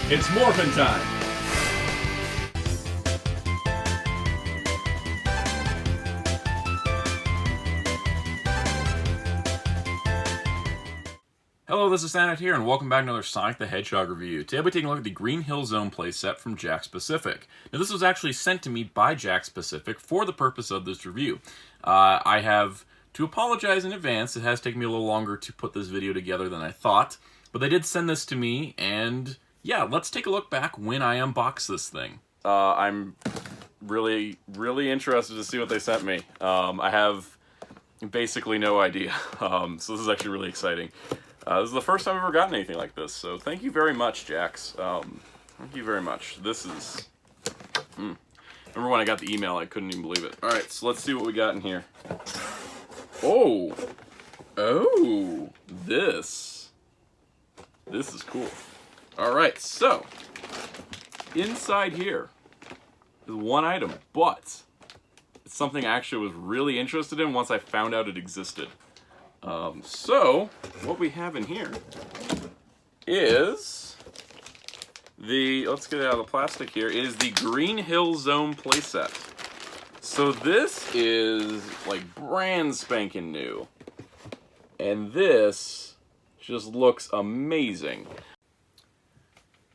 It's morphin' time! Hello, this is Soundout here, and welcome back to another Sonic the Hedgehog review. Today we'll be taking a look at the Green Hill Zone playset from Jakks Pacific. Now this was actually sent to me by Jakks Pacific for the purpose of this review. I have to apologize in advance. It has taken me a little longer to put this video together than I thought, but they did send this to me, and yeah, let's take a look back when I unbox this thing. I'm really interested to see what they sent me. I have basically no idea, so this is actually really exciting. This is the first time I've ever gotten anything like this, so thank you very much, Jakks. Thank you very much. This is... Remember when I got the email, I couldn't even believe it. Alright, so let's see what we got in here. Oh! Oh! This is cool. Alright, so, inside here is one item, but it's something I actually was really interested in once I found out it existed. So, what we have in here is the, let's get it out of the plastic here, is the Green Hill Zone playset. So this is like brand spanking new. And this just looks amazing.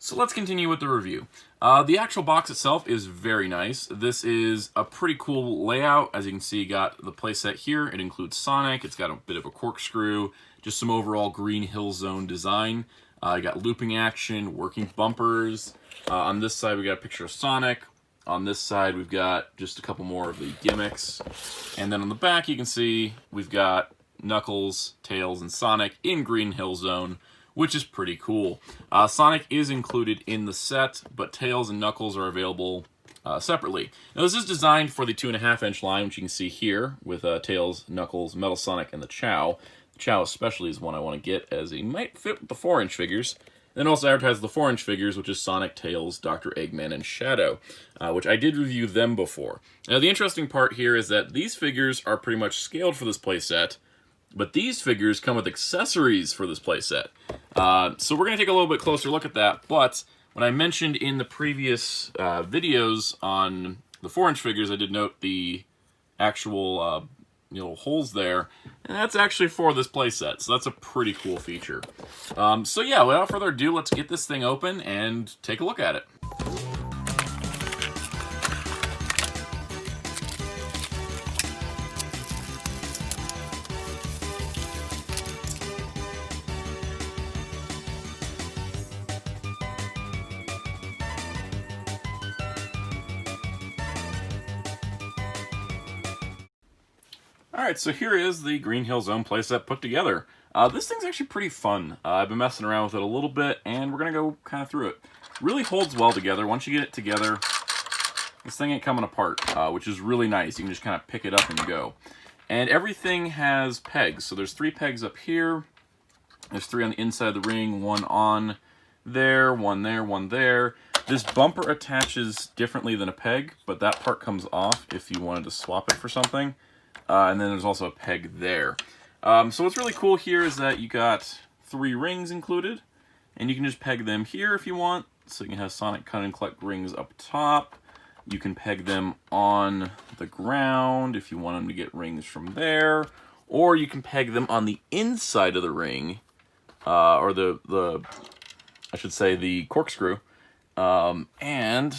So let's continue with the review. The actual box itself is very nice. This is a pretty cool layout. As you can see, you got the playset here. It includes Sonic. It's got a bit of a corkscrew, just some overall Green Hill Zone design. You got looping action, working bumpers. On this side, we got a picture of Sonic. On this side, we've got just a couple more of the gimmicks. And then on the back, you can see we've got Knuckles, Tails, and Sonic in Green Hill Zone, which is pretty cool. Sonic is included in the set, but Tails and Knuckles are available separately. Now this is designed for the 2.5-inch line, which you can see here, with Tails, Knuckles, Metal Sonic, and the Chow. The Chow especially is one I want to get, as he might fit with the 4-inch figures. Then also advertises the 4-inch figures, which is Sonic, Tails, Dr. Eggman, and Shadow, which I did review them before. Now the interesting part here is that these figures are pretty much scaled for this playset, but these figures come with accessories for this playset. So we're going to take a little bit closer look at that, but when I mentioned in the previous videos on the 4-inch figures, I did note the actual holes there, and that's actually for this playset, so that's a pretty cool feature. So yeah, without further ado, let's get this thing open and take a look at it. Alright, so here is the Green Hill Zone playset put together. This thing's actually pretty fun. I've been messing around with it a little bit, and we're going to go kind of through it. Really holds well together. Once you get it together, this thing ain't coming apart, which is really nice. You can just kind of pick it up and go. And everything has pegs. So there's 3 pegs up here. There's 3 on the inside of the ring, 1 on there, 1 there, 1 there. This bumper attaches differently than a peg, but that part comes off if you wanted to swap it for something. And then there's also a peg there. So what's really cool here is that you got 3 rings included, and you can just peg them here if you want. So you can have Sonic cut and collect rings up top. You can peg them on the ground if you want them to get rings from there, or you can peg them on the inside of the ring, or I should say the corkscrew. And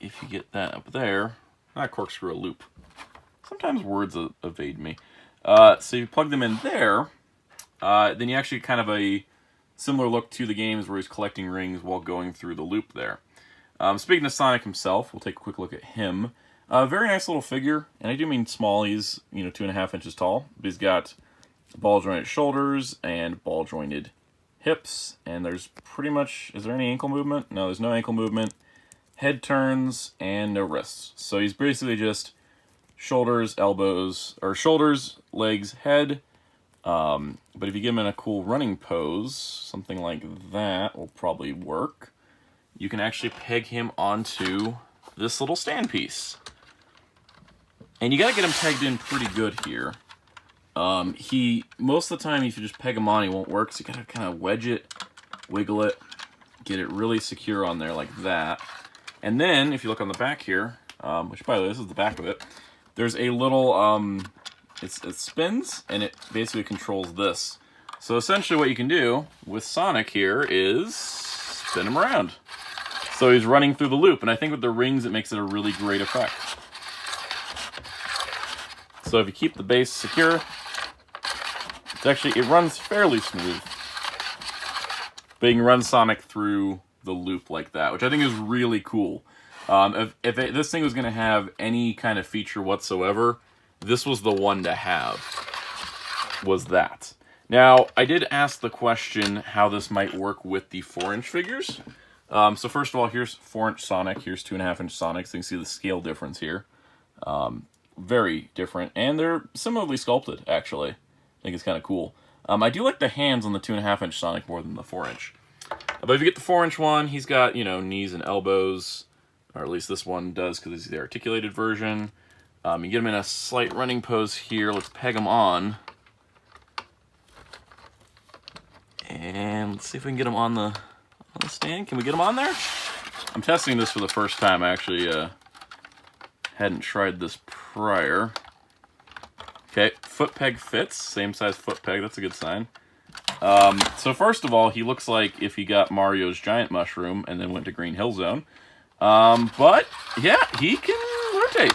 if you get that up there, not corkscrew, a loop. Sometimes words evade me. So you plug them in there, then you actually kind of a similar look to the games where he's collecting rings while going through the loop there. Speaking of Sonic himself, we'll take a quick look at him. Very nice little figure, and I do mean small. He's 2.5 inches tall. But he's got ball-jointed shoulders and ball-jointed hips, and there's pretty much, is there any ankle movement? No, there's no ankle movement. Head turns, and no wrists. So he's basically just shoulders, elbows, or shoulders, legs, head. But if you get him in a cool running pose, something like that will probably work. You can actually peg him onto this little stand piece. And you gotta get him pegged in pretty good here. Most of the time, if you just peg him on, he won't work, so you gotta kind of wedge it, wiggle it, get it really secure on there like that. And then, if you look on the back here, which by the way, this is the back of it, there's a little, it spins, and it basically controls this. So essentially what you can do with Sonic here is spin him around. So he's running through the loop, and I think with the rings it makes it a really great effect. So if you keep the base secure, it runs fairly smooth. But you can run Sonic through the loop like that, which I think is really cool. If this thing was going to have any kind of feature whatsoever, this was the one to have, was that. Now, I did ask the question how this might work with the 4-inch figures. So first of all, here's 4-inch Sonic, here's 2.5-inch Sonic, so you can see the scale difference here. Very different, and they're similarly sculpted, actually. I think it's kind of cool. I do like the hands on the 2.5-inch Sonic more than the 4-inch. But if you get the 4-inch one, he's got, you know, knees and elbows, or at least this one does because it's the articulated version. You get him in a slight running pose here. Let's peg him on. And let's see if we can get him on the stand. Can we get him on there? I'm testing this for the first time. I actually hadn't tried this prior. Okay, foot peg fits. Same size foot peg. That's a good sign. So first of all, he looks like if he got Mario's giant mushroom and then went to Green Hill Zone. But yeah, he can rotate.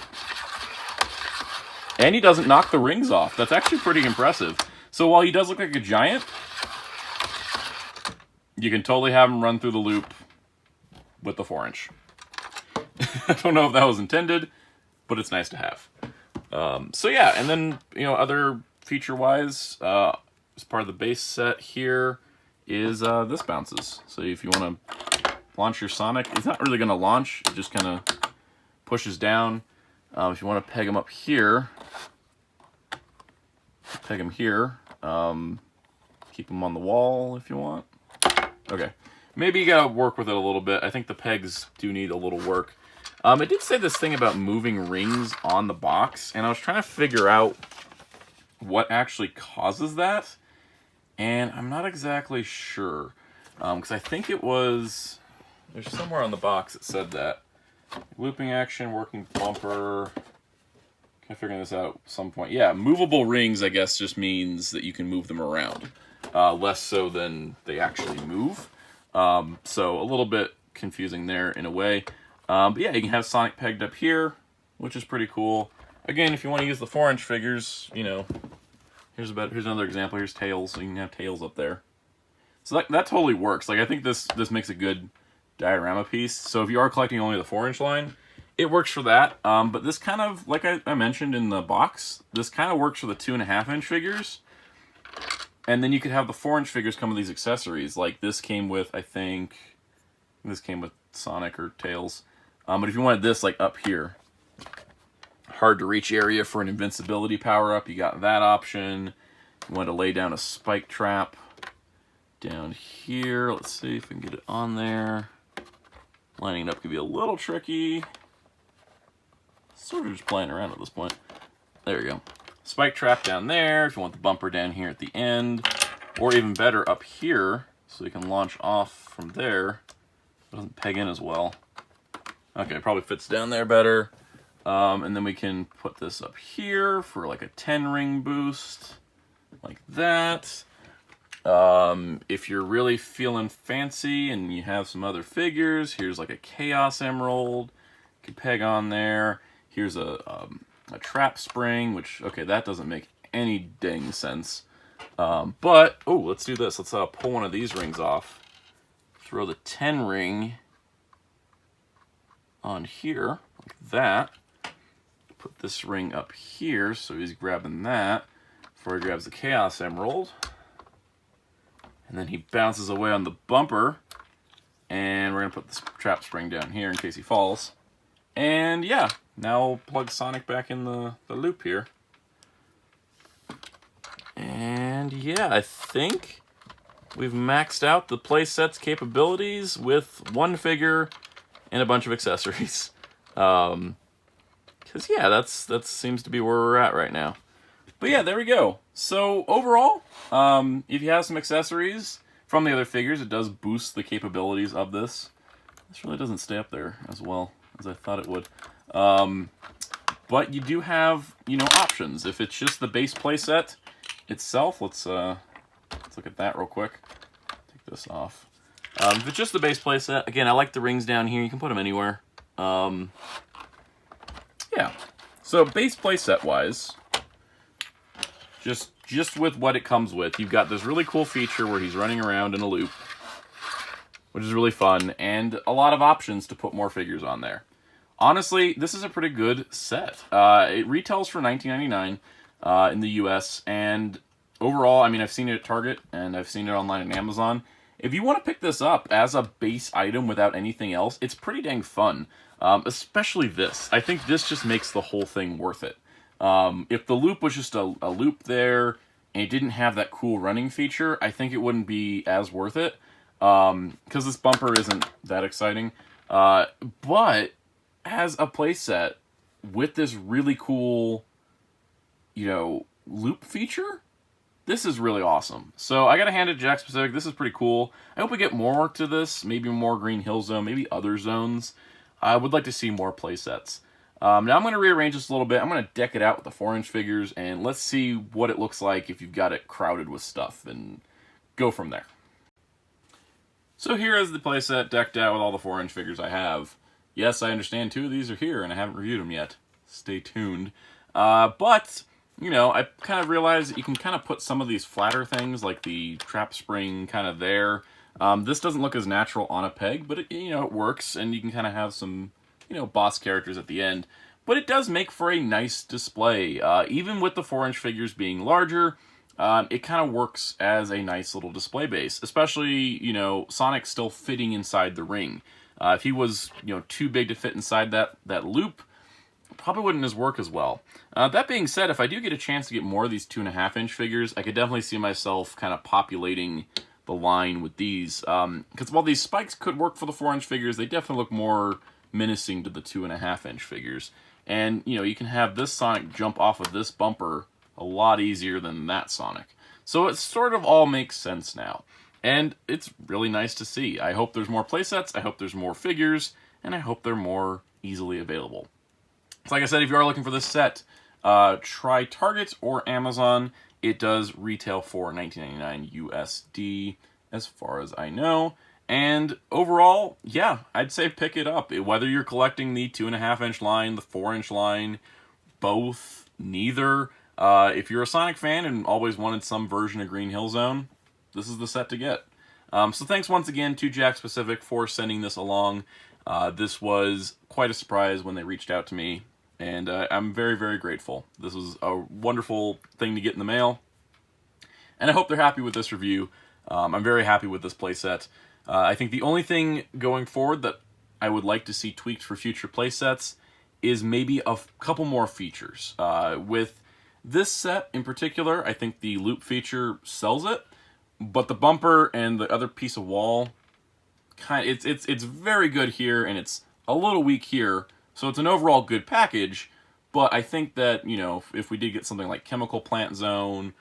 And he doesn't knock the rings off. That's actually pretty impressive. So while he does look like a giant, you can totally have him run through the loop with the 4-inch. I don't know if that was intended, but it's nice to have. So yeah, and then, you know, other feature-wise, as part of the base set here is this bounces. So if you want to launch your Sonic, it's not really going to launch. It just kind of pushes down. If you want to peg him up here, peg him here. Keep him on the wall if you want. Okay. Maybe you gotta work with it a little bit. I think the pegs do need a little work. It did say this thing about moving rings on the box, and I was trying to figure out what actually causes that, and I'm not exactly sure. Because I think it was... There's somewhere on the box that said that. Looping action, working bumper... Kind of figuring this out at some point. Yeah, movable rings, I guess, just means that you can move them around. Less so than they actually move. So a little bit confusing there in a way. But yeah, you can have Sonic pegged up here, which is pretty cool. Again, if you want to use the 4-inch figures, you know, here's another example. Here's Tails, so you can have Tails up there. So that totally works. Like, I think this makes a good diorama piece. So if you are collecting only the 4-inch line, it works for that. But this kind of, like I mentioned in the box, this kind of works for the 2.5-inch figures. And then you could have the 4-inch figures come with these accessories. Like this came with, I think this came with Sonic or Tails. But if you wanted this, like up here, hard to reach area for an invincibility power-up, you got that option. You want to lay down a spike trap down here. Let's see if we can get it on there. Lining it up could be a little tricky. Sort of just playing around at this point. There you go. Spike trap down there if you want the bumper down here at the end. Or even better, up here, so you can launch off from there. It doesn't peg in as well. Okay, probably fits down there better. And then we can put this up here for like a 10-ring boost. Like that. If you're really feeling fancy and you have some other figures, here's like a Chaos Emerald. You can peg on there. Here's a trap spring, which, okay, that doesn't make any dang sense. But, oh, let's do this. Let's pull one of these rings off. Throw the 10 ring on here, like that. Put this ring up here, so he's grabbing that before he grabs the Chaos Emerald. And then he bounces away on the bumper. And we're going to put this trap spring down here in case he falls. And yeah, now we'll plug Sonic back in the loop here. And yeah, I think we've maxed out the playset's capabilities with one figure and a bunch of accessories. Because yeah, that seems to be where we're at right now. But yeah, there we go. So overall, if you have some accessories, from the other figures. It does boost the capabilities of this. This really doesn't stay up there as well as I thought it would. But you do have, you know, options. If it's just the base playset itself, let's look at that real quick. Take this off. If it's just the base playset, again, I like the rings down here. You can put them anywhere. Yeah. So base playset wise, just with what it comes with, you've got this really cool feature where he's running around in a loop, which is really fun, and a lot of options to put more figures on there. Honestly, this is a pretty good set. It retails for $19.99 in the US, and overall, I mean, I've seen it at Target, and I've seen it online on Amazon. If you want to pick this up as a base item without anything else, it's pretty dang fun. Especially this. I think this just makes the whole thing worth it. If the loop was just a loop there, and it didn't have that cool running feature, I think it wouldn't be as worth it. Because this bumper isn't that exciting. But as a playset with this really cool, you know, loop feature, this is really awesome. So I gotta hand it to Jakks Pacific. This is pretty cool. I hope we get more to this, maybe more Green Hill Zone, maybe other zones. I would like to see more playsets. Now I'm going to rearrange this a little bit. I'm going to deck it out with the 4-inch figures, and let's see what it looks like if you've got it crowded with stuff, and go from there. So here is the playset decked out with all the 4-inch figures I have. Yes, I understand 2 of these are here, and I haven't reviewed them yet. Stay tuned. But, you know, I kind of realized that you can kind of put some of these flatter things, like the trap spring kind of there. This doesn't look as natural on a peg, but it, you know, it works, and you can kind of have some, you know, boss characters at the end. But it does make for a nice display. Even with the 4-inch figures being larger, it kind of works as a nice little display base. Especially, you know, Sonic still fitting inside the ring. If he was, you know, too big to fit inside that loop, probably wouldn't work as well. That being said, if I do get a chance to get more of these 2.5-inch figures, I could definitely see myself kind of populating the line with these. Because while these spikes could work for the 4-inch figures, they definitely look more menacing to the 2.5-inch figures. And, you know, you can have this Sonic jump off of this bumper a lot easier than that Sonic. So it sort of all makes sense now. And it's really nice to see. I hope there's more playsets, I hope there's more figures, and I hope they're more easily available. So like I said, if you are looking for this set, try Target or Amazon. It does retail for $19.99 USD, as far as I know. And overall, yeah, I'd say pick it up. Whether you're collecting the 2.5-inch line, the 4-inch line, both, neither. If you're a Sonic fan and always wanted some version of Green Hill Zone, this is the set to get. So thanks once again to Jakks Pacific for sending this along. This was quite a surprise when they reached out to me, and I'm very, very grateful. This was a wonderful thing to get in the mail, and I hope they're happy with this review. I'm very happy with this playset. I think the only thing going forward that I would like to see tweaked for future playsets is maybe a couple more features. With this set in particular, I think the loop feature sells it, but the bumper and the other piece of wall, it's very good here, and it's a little weak here. So it's an overall good package, but I think that, you know, if we did get something like Chemical Plant Zone,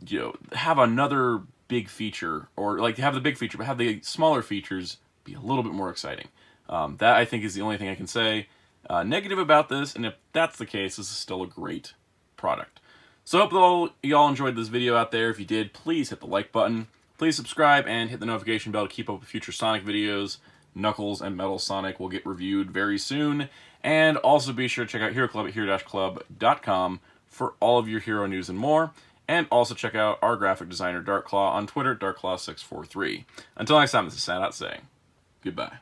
you know, have another big feature, or like have the big feature, but have the smaller features be a little bit more exciting. That, I think, is the only thing I can say negative about this, and if that's the case, this is still a great product. So I hope you all enjoyed this video out there. If you did, please hit the like button. Please subscribe and hit the notification bell to keep up with future Sonic videos. Knuckles and Metal Sonic will get reviewed very soon. And also be sure to check out Hero Club at hero-club.com for all of your hero news and more. And also check out our graphic designer, Dark Claw, on Twitter, darkclaw643. Until next time, this is Soundout saying goodbye.